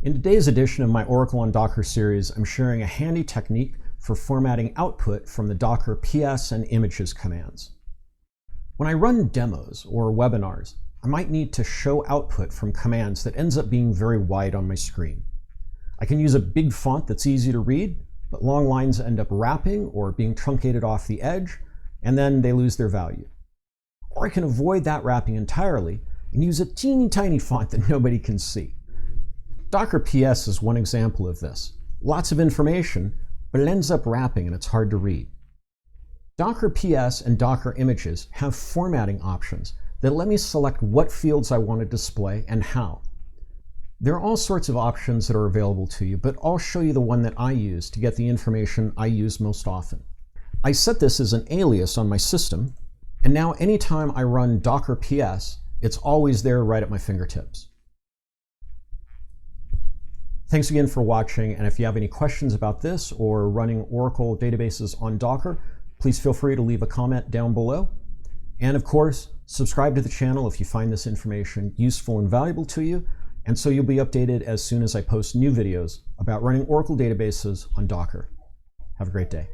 In today's edition of my Oracle on Docker series, I'm sharing a handy technique for formatting output from the Docker PS and images commands. When I run demos or webinars, I might need to show output from commands that ends up being very wide on my screen. I can use a big font that's easy to read, but long lines end up wrapping or being truncated off the edge, and then they lose their value. Or I can avoid that wrapping entirely and use a teeny tiny font that nobody can see. Docker PS is one example of this. Lots of information, but it ends up wrapping and it's hard to read. Docker PS and Docker Images have formatting options that let me select what fields I want to display and how. There are all sorts of options that are available to you, but I'll show you the one that I use to get the information I use most often. I set this as an alias on my system, and now anytime I run Docker PS, it's always there right at my fingertips. Thanks again for watching, and if you have any questions about this or running Oracle databases on Docker, please feel free to leave a comment down below. And of course, subscribe to the channel if you find this information useful and valuable to you, and so you'll be updated as soon as I post new videos about running Oracle databases on Docker. Have a great day.